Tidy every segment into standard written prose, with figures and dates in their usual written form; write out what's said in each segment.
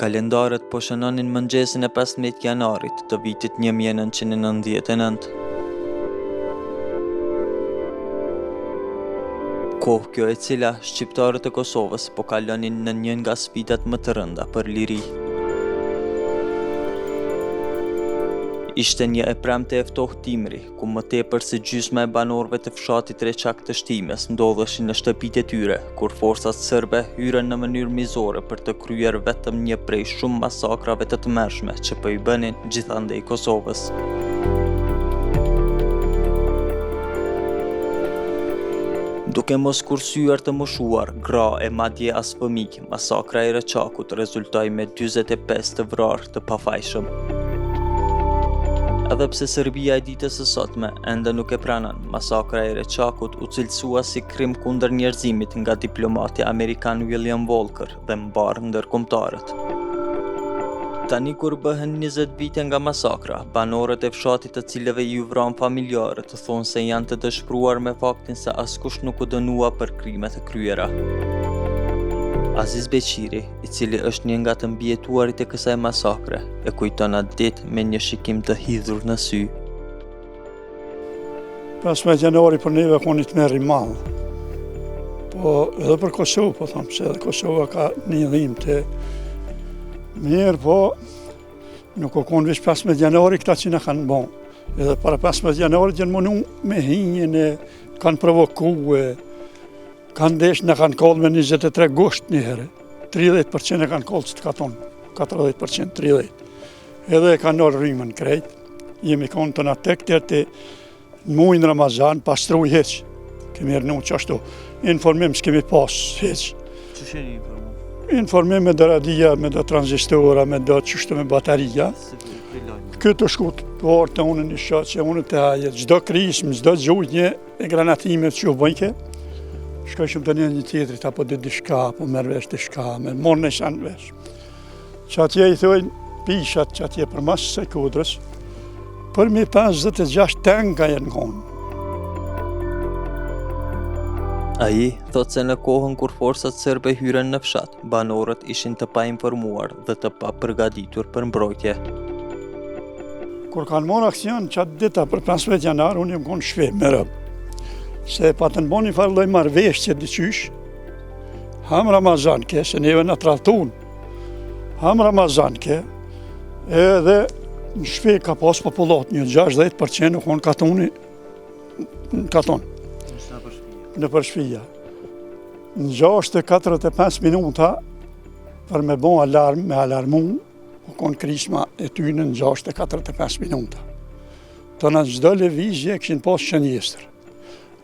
Kalendarët po shënonin mëngjesin e 15 janarit të vitit 1999. Kohë kjo e cila shqiptarët e Kosovës po kalonin në një nga sfidat më të rënda për liri. Ishte një e premte e ftohtë dimri, ku më tepër se gjysma e banorëve të fshatit Reçak të Shtimes ndodheshin në shtëpitë e tyre, kur forcat serbe hyrën në mënyrë mizore për të kryer vetëm një prej shumë masakrave të tmerrshme që po i bënin gjithandej Kosovës. Duke mos kursyer të moshuar, gra e madje as fëmijë, masakra e Reçakut rezultoi me 45 të vrarë të pafajshëm. Edhe pse Serbia e ditës së sotme ende nuk e pranon, masakra e Reçakut u cilësua si krim kundër njerëzimit nga diplomati amerikan William Walker dhe mbar ndërkombëtarët. Tani kur bëhen 20 vite nga masakra, banorët e fshatit të cilëve ju vran familjarët thonë se janë të dëshpëruar me faktin se askush nuk u dënua për krimet e kryera. Aziz Beqiri, i cili është një nga të mbijetuarit e kësaj masakre, e kujton atë ditë me një shikim të hidhur në sy. 15 janari për neve ka një tmerr i madh. Po edhe për Kosovë, po them, se edhe Kosova ka një dhimbje të mirë, po nuk o konë veç 15 janari këta që na kanë bon. Edhe para 15 janarit janë mënu me hinjën e kanë provokuar. Kanë desh në kanë kollë me 23 gusht një herë, 30% e kanë kollë që të katon, 40%, 30%. Edhe e kanë nërë rrimën krejt, jemi konë të në tek tërë të muajin Ramazan, pastruj heq, kemi ernu që ashtu, informim s'kemi pas heq. Që sheni informim? Informim me do radia, me do tranzistora, me do qështu me bateria. Këtë shkut, por të unë një shatë që unë të hajet, gjdo krismë, gjdo gjujtje e granatime që u bëjke, shkojshëm të një tjetrit, apo dhe dishka, apo merë vesh dishka, me morë në shanë vesh. Që atje i thojnë pishat që atje për masë se kudrës, për mi 56 tenka jenë konë. Ai thot se në kohën kur forcat serbe hyren në fshat, banorët ishin të pa informuar dhe të pa përgatitur për mbrojtje. Kur kanë morë aksion që atë dita për 15 janar, unë jem konë shve me rëbë. Se pa të nëboni farë loj marrëveshje dyqysh, ham Ramazan ke, se neve në tradhtun, ham Ramazan ke, edhe në shpe ka pas popullat, një 60% nuk onë katoni, në katon, në përshpija. Në 6:45 minuta, për me bon alarm, me alarmu, u konë krisma e tyne në 6:45 minuta. Të në gjdo levizje këshin pas shënjestër.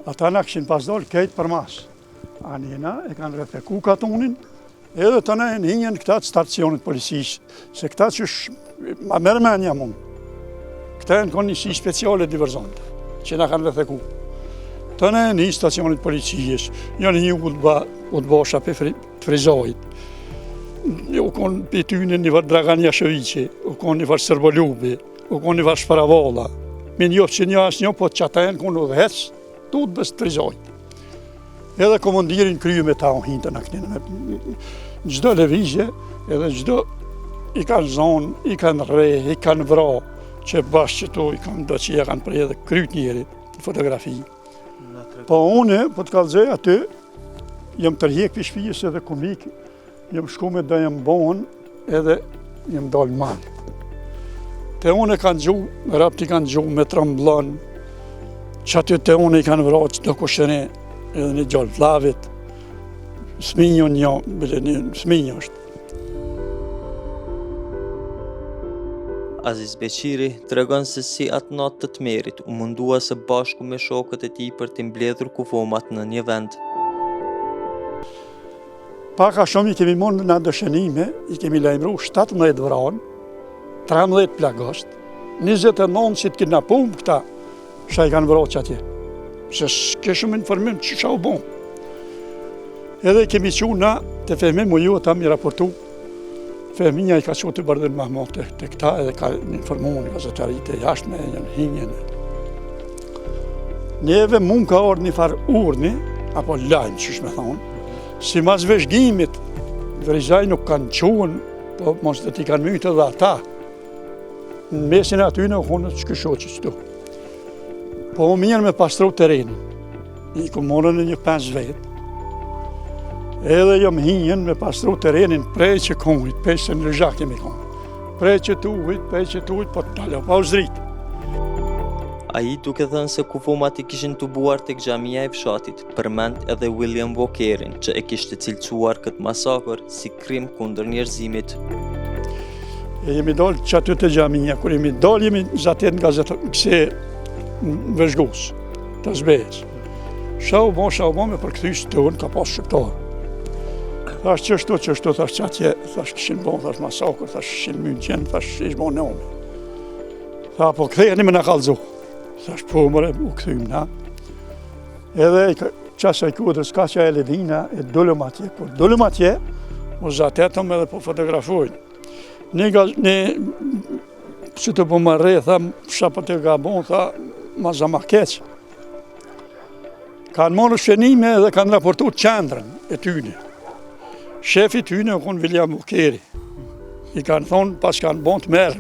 Ata na këshin pas dollë kejtë për masë. Anina e kanë refeku katonin, edhe të na e njën këta të stacionit policisë, se këta që ma mërmenja mund. Këta e në konë njësi speciale diverzante, që na kanë refeku. Të na e një stacionit policisë, janë një udbosha për frizojit, u konë për tyne një vërë Draganja Shëvici, u konë një vërë Sërbolubi, u konë një vërë Shparavola. Min jo që një asë një, po që ata e në konë u dhecë, tut bës të frizojt. Edhe komandirin kryu me ta o hintën a këtinë. Gjdo levizje, edhe gjdo i kanë zonë, i kanë re, i kanë vra, që bashkë që to i kanë do që i kanë prej edhe kryt njerit, në fotografi. Po une, po të kalëzoj aty, jam tërhjek për shpijës edhe komik, jam shku me do jam bon, edhe jam dalë malë. Te une kanë gju, rapti kanë gju me trëmblon, që aty të unë i kanë vraqë që do kushëne edhe një gjallë flavit, sminjo një, bile një sminjo është. Aziz Beqiri tregon se si atë natë të tmerit u mundua së bashku me shokët e tij për t'i mbledhur kufomat në një vend. Paka shumë i kemi mund në dëshënime, i kemi lajmëru 17 vranë, 13 plagost, 29 që të kidnapum këta, shë i kanë vraqë atje, se s'keshëm informim që qa u bon. Edhe kemi që na të Fehmin Muju, ata mi raportu, Fehminja i ka që të Bardhin Mahmut të këta, edhe ka informu në gazetarit e jashtme, një hinjën. Neve mund ka orë një farë urni, apo lajmë që shme thonë, si mas veshgimit, Verizaj nuk kanë quen po mos të t'i kanë mytë edhe ata. Në mesin aty në konë të shkëshoqës tu. Po mirë me pastru terenin. I ku morën e një 5 vetë. Edhe jam hinjen me pastru terenin prej që konit, prej se në lëzhak jemi konë. Prej që të ujt, po të talë, pa u zritë. Ai duke thënë se kufumat I kishin tubuar tek xhamia e fshatit, përmend edhe William Walkerin, që e kishte cilësuar këtë masakër si krim kundër njerëzimit. E jemi dalë që aty të xhamia, kur jemi dalë jemi zatet nga këse vëzhgus, të zbejës. Shau bo me përkëthys të unë, ka pas shqiptarë. Thash qështu, thash që atje, thash këshin bon, thash masakër, thash këshin mynë qenë, thash ish bon në ume. Tha, po këthejni me në kalzu. Thash, po mëre, u këthym na. Edhe qasaj kudrës, ka që e ledina, e dullëm atje. Kur dullëm atje, u zatetëm edhe po fotografojnë. Një që të po më re, tha, shka po të ga bon, tha, ma zama keqë. Kanë marrë shënime dhe kanë raportu qendrën e tyne. Shefi tyne u konë William Walkeri. I kanë thonë pas kanë bon të merë.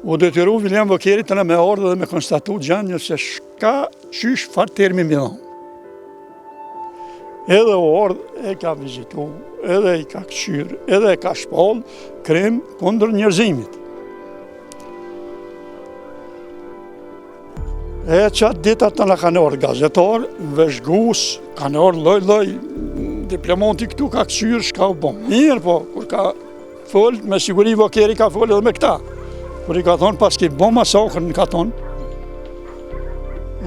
U detyru William Walkeri të në me ardhë dhe me konstatu gjendje se shka qysh farë termi mi dhonë. Edhe u ardhë e ka vizitu, edhe I ka këshyrë, edhe e ka shpallë krim kundër njerëzimit. E qatë ditat të në kanë orë gazetarë, vëzhgus, kanë orë loj, diplomati këtu ka kësyrë shka u bon. Mirë po, kur ka folë, me siguri Walkeri ka folë edhe me këta. Kur I ka thonë, pas ki bon masakrën, ka thonë,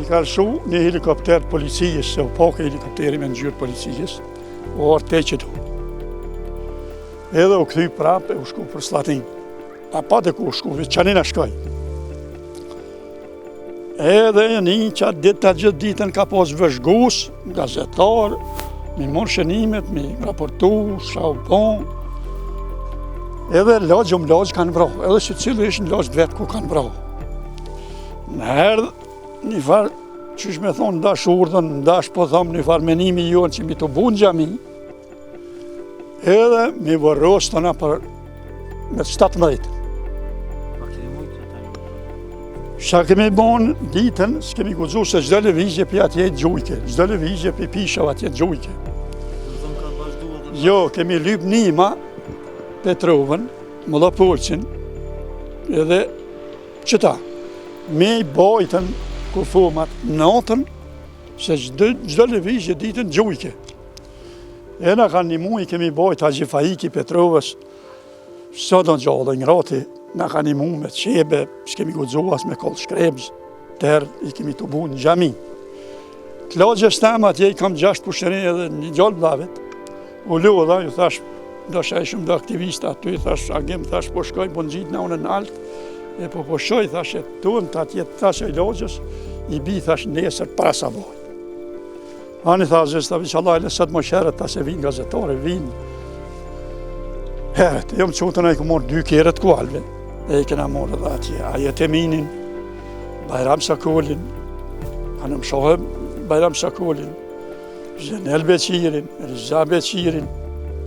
I ka lëshu një helikopter policijës, se u pake helikopteri me në gjyrë policijës, u orë te që tu. Edhe u këthy prapë, u shku për Slatin. A pa të ku u shku, qanin a shkoj. Edhe një qatë ditë të gjithë ditën ka pas vëzhgus, gazetar, mi morë shënimet, mi raportu, shaupon. Edhe lagjë kanë vro, edhe që cilë ishë në lagjë vetë ku kanë vro. Në herë, një farë, qysh me thonë, ndash urdhën, ndash po thomë një farë menimi jonë që mi të bunë gjami, edhe mi vërros të na për me 17. Sa kemi bon ditën, s'kemi gudzu se çdo lëvizje për atje gjujke, çdo lëvizje për pishav atje gjujke. Jo, kemi lyp Nima, Petrovën, Mollapolçin, edhe qëta. Me I bajtën kufumat natën, se çdo lëvizje ditën gjujke. E na kanë një muj kemi bajt Haxhi Faiki Petrovës, sa do gjallë ngrati, na ka një mu me qebe, s'kemi gudzuas me kollë shkrebs, tërë I kemi të bu në gjami. Të lagjës temë atje I kam 6 pushëri edhe një gjallë blavit. U lu dha, ju thash, do shaj shumë do aktivista aty, thash, agim, thash, po shkoj, po në gjitë në unë në altë, e po shoj, thash, e tunë të atje, thash, e lagjës, I bi, thash, nesër para sa boj. Ani thash, zestavi që Allah e leset më sheret, ta se vinë gazetare, vinë. Heret, jam qutën e ku morë 2 keret kualve. E kena morë edhe atje, Ajet Eminin, Bajram Sakolin, Hanëm Shohe Bajram Sakolin, Zhenel Beqirin, Riza Beqirin,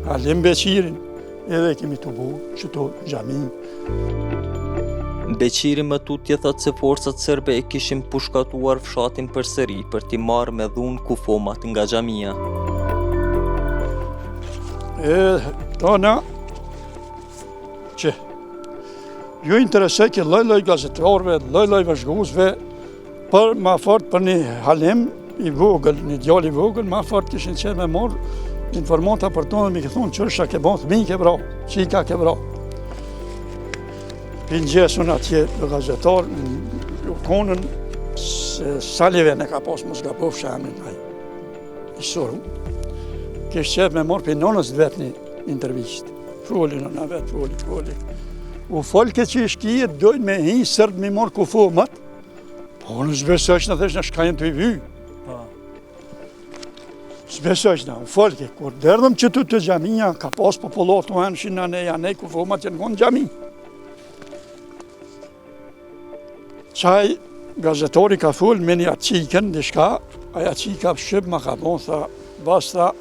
Alim Beqirin, edhe kemi të bu qëto gjami. Beqiri më tutje thot se forcat serbe e kishin pushkatuar fshatin përsëri për t'i marrë me dhunë kufomat nga xhamia. Tona, që ju interesoj që loj gazetarëve, loj vëzhgusve, për ma fort për një halim I vogël, një djali I vogël, ma fort kishin qenë me morë informata për tonë dhe mi këthonë qërsha ke bon, thmi ke bra, qika ke bra. Pingjesun atje dhe gazetar, ju konën se Salive ne ka pas mos ga pof shamin aj, I soru. Kishë qef me morë për nonës vetë një intervjist. Foli në vetë, foli. U folke që I shkijet dojnë me hi sërbë mi morë kufomat, po në zbesojsh në thesh në shkajen të I vy. Zbesojsh në, u folke, kur derdhëm që të gjamia, ka pas popullat të henshin në janej kufomat që në konë gjami. Qaj gazetori ka full me një qiken, dishka, aja qika shqip ma ka bon, tha, basta,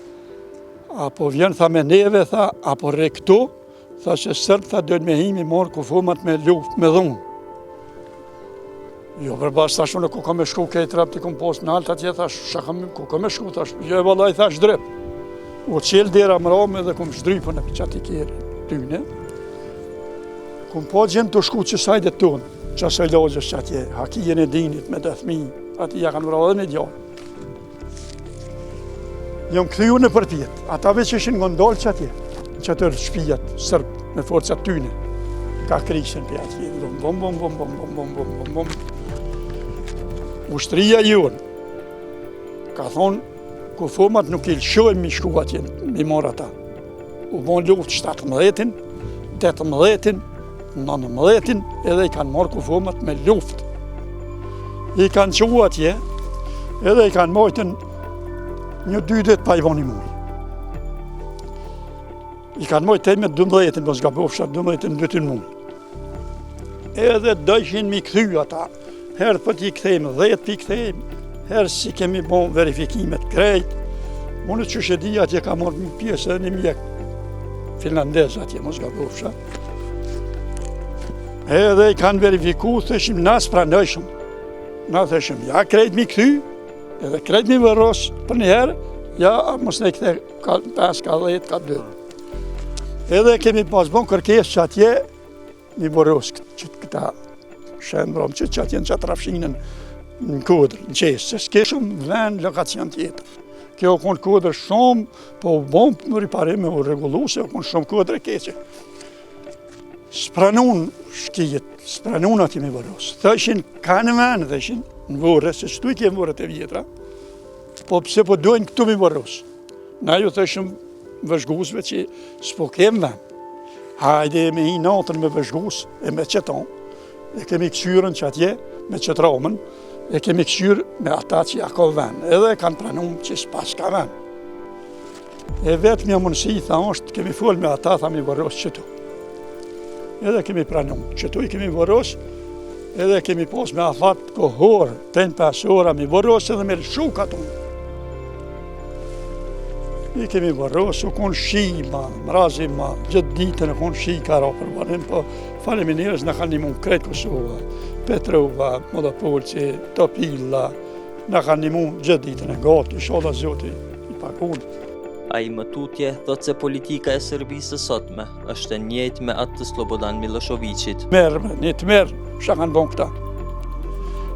apo vjen, tha, me neve, tha, apo re këtu, Tha që sërbë, tha dojnë me himi marë kufomat me luft, me dhunë. Jo, për bas thash unë ku kam me shku kejt rap t'i kom pos në altë atje, thash, ku kam me shku, thash, jo e vallaj, thash, drep. U qelë dera më rame dhe kom shdrypën e për qati kjerë tyne. Kom po gjemë të shku që sajdet tonë, që asaj lagjës që atje, hakijen e dinit me dëthmi, ati ja kanë vrava dhe me djallë. Jom këthyu në përpjet, atave që ishin ngondalë që atje, që atër shpijat, sërbë, me forcat tyne, ka krishen për atje, bom, bom, bom, bom, bom, bom, bom, bom, bom. Ushtria jonë, ka thonë, kufomat nuk i lëshojmë mi shku atje, mi marë ata. U bon luft 17-in, 18-in, 19-in, edhe i kanë marë kufomat me luft. I kanë qu atje, edhe i kanë mojtën një 2 dit pa i voni mujë. I kanë mojtë me 12-in, mos gabofsha 12-in 2 mujë. Edhe dojshin mi këthy ata, herë për t'i këthejmë, 10 pi këthejmë, herë si kemi bon verifikimet krejt. Unë që shedi atje ka marrë një pjesë edhe një mjek finlandez atje, mos gabofsha. Edhe i kanë verifiku, thëshim, na s'pranojshëm. Na thëshim, ja krejt mi këthy, edhe krejt mi vëros për një herë, ja mos ne këthe ka 5, ka 10, ka 2. Edhe kemi pas bon kërkes që atje, mi vëros këta shembrom që atje në qatë rafshinën në kodrë, në qesë, se s'keshëm ven lokacion tjetër. Kjo konë kodrë shumë, po u bon më riparime, u regullu se u konë shumë kodrë e keqe. S'pranun shkijet, s'pranun ati mi vëros. Thëshin, ka në venë, thëshin, në vore, se qëtu i kemë vorët e vjetra, po pse po dojnë këtu mi vëros. Na ju thëshim vëzhgusve që s'po kemë venë. Hajde me hi natën me vëzhgus e me qeton, e kemi kësyrën që atje, me qetramën, e kemi kësyrë me ata që ja ka venë, edhe kanë pranum që s'pas ka venë. E vetë mja mundësi, tha është, kemi folë me ata, tha mi vëros qëtu. Edhe kemi pranum, qëtu i kemi vëros, edhe kemi pos me afat kohorë, 5 ora mi vëros edhe me lëshuk atonë. I kemi vëros, u konë shi ma, mrazi ma, gjithë ditën e konë shi ka ra për varim, po faleminirës në kanë një mund kretë Kosova, Petrova, Modapolci, Topilla, në kanë një mund gjithë ditën e gati, shoda zoti i pakunë. Ai më tutje thot se politika e Serbisë sotme është e njëjtë me atë të Slobodan Miloševićit. Merë, një të merë, shka kanë bon këta.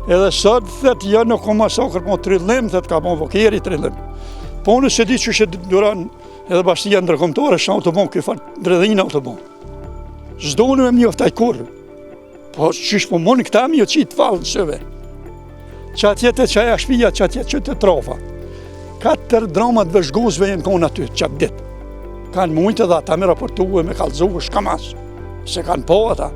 Edhe sot, thëtë, ja në kom masakër po trillim, thëtë ka bon vokeri trillim. Po unë se di që shë duran edhe bashtia ndërkombëtare shë autobon, këj fatë dredhin autobon. Zdo në me mjoftaj kurë, po qysh po moni këta mi o qitë falë në sëve. Që atje të qaja shpija, që atje që të trafa. 4 dramat vëzhguzve jenë konë aty, qatë ditë. Kanë mujtë edhe ata me raportuve, me kalzohë, shka masë, se kanë po ata.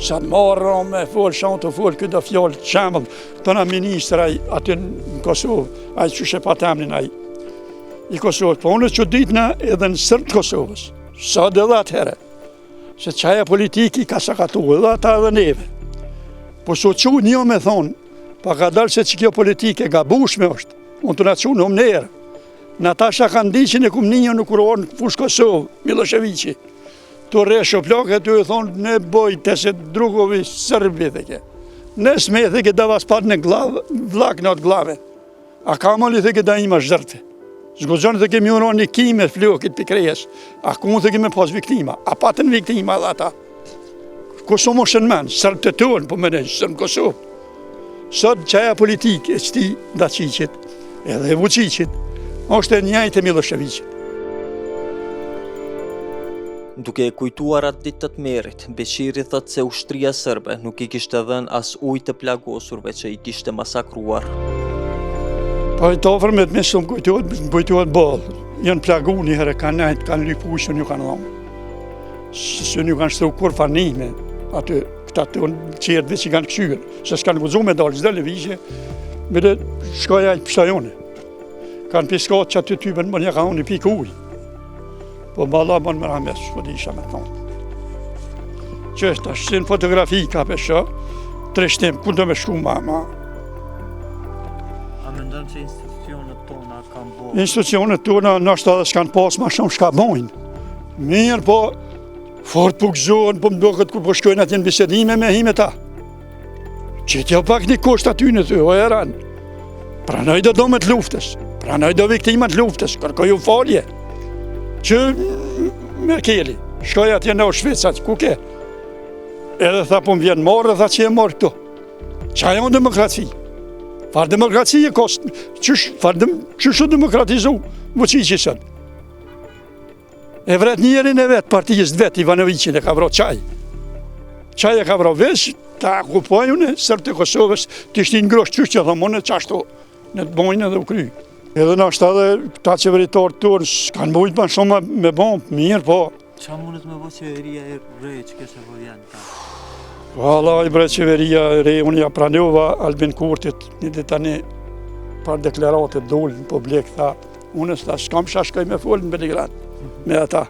Sa në marrë me folë, shanë të folë, këtë do fjallë të shemëll, tëna ministra aty në Kosovë, ajë që shë patemnin ajë. I Kosovës, po unë që ditëna edhe në sërbë të Kosovës, sa dhe dhe atëhere, se qaja politiki ka sakatu edhe ata edhe neve. Po so që një me thonë, pa ka dalë se që kjo politike gabushme është, unë të në që në mënerë. Natasha Kandiqin e kumë një në kurorë në fushë Kosovë, Miloševići. Të resho plakë e të e thonë, ne boj të se drugovi sërbi dhe ke. Ne sme dhe ke da vas pat në glavë, vlak në atë glave. A kamali dhe ke da ima zhërte. Zgozhoni dhe kemi uron një kime flokit për krejes, a kumë dhe kemi pas viktima, a patën viktima dhe ata. Kosovë më shënë menë, sërbë të tonë, po më nejë, sërbë Kosovë. Sot qaja politikë e qëti Dačićit, edhe Vučićit, është e njajtë e Miloševićit. Duke e kujtuar atë ditë të merit, Beqiri thot se ushtria sërbe nuk i kishte dhënë as ujë të plagosurve që i kishte masakruar. Po i të ofër me të mesë më kujtuat balë. Jënë plagu një herë, kanë najtë, kanë lypu që një kanë dhomë. Se një kanë shtru kur farnime, aty këta të qertëve që kanë këshyrë. Se s'kanë guzu me dalë, gjithë levizje, me dhe shkoja i pështajone. Kanë piskat që aty typen më një ka unë i pikë ujë. Po balla më në më rames, po di isha me thonë. Që është ashtë, në fotografi ka pesha, treshtim, ku do me shku ma. A mendon që institucionet tona kanë bërë? Institucionet tona nështë edhe s'kanë pas ma shumë shka bojnë. Mirë po, Fort po gëzohen, po më duket kur po shkojnë atje në bisedime me hime ta. Që t'ja pak një kusht aty në ty, o eran. Pranoj do domet luftës, pranoj do viktimat luftës, kërkoju falje. Që Merkeli, shkoj atje në Auschwitz, ku ke? Edhe tha po më vjen marrë, tha që e marrë këto. Qa e unë demokraci? Farë demokraci e kost, qështu demokratizu vëqishisën? E vret njerin e vetë, partijës vetë, Ivanovicin e ka vro qaj. Qaj e ka vro vesh, ta kupojune, sërë të Kosovës, të ishtin ngrosh qështë që thëmone qashtu, në të bojnë edhe u kry. Edhe në ashtë edhe ta qeveritarë tërë, s'kanë bujt ma shumë me bombë, mirë po. Qa mundet me bo qeveria e re që kese po janë ta? Vallaj bre qeveria e re, unë ja pranova Albin Kurtit, një ditë tani par deklarate dollën po blek, tha, unë s'kam shashkoj me folë në Beligrad, me ata.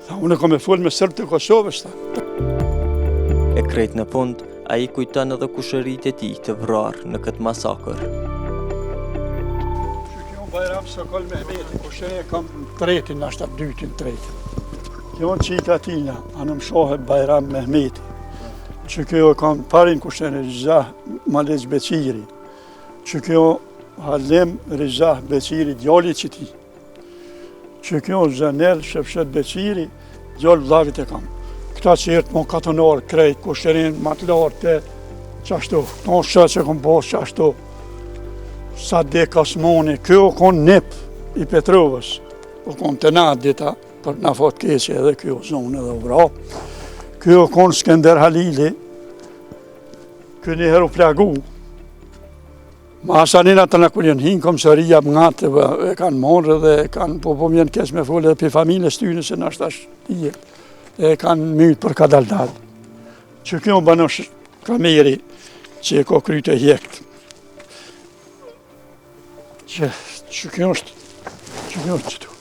Tha, unë kom me folë me sërbë të Kosovës, tha. E krejt në fund, a i kujton edhe kushërit e ti të vrarë në këtë masakër. Bajram Sokol Mehmeti, kushëri e kam tretin, ashtë atë dytin tretin. Kjo në qika tina, anë më shohet Bajram Mehmeti. Që kjo kam parin kushëri Rizah Malez Beciri. Që kjo Halem Rizah Beciri, djalli që ti. Që kjo Zanel Shefshet Beciri, djallë vlavit e kam. Këta që jertë më katonar, krejt, kushërin, matlarë, te qashtu. Në shë që kom posë qashtu. Sadek Osmoni, kjo konë nip i Petrovës, o konë të natë dita, për na fot keqe edhe kjo zonë edhe vra. Kjo konë Skender Halili, kjo njëherë u plagu. Ma asanin atë në kur jenë hinë komësëria mëngatë, e kanë morë dhe kanë, po mjenë keq me folë edhe për familjes tyne, se në ashtë ashtë i e kanë mytë për kadaldad. Që kjo banosh kameri që e ko kryte hjekt. Që kjo është që tu.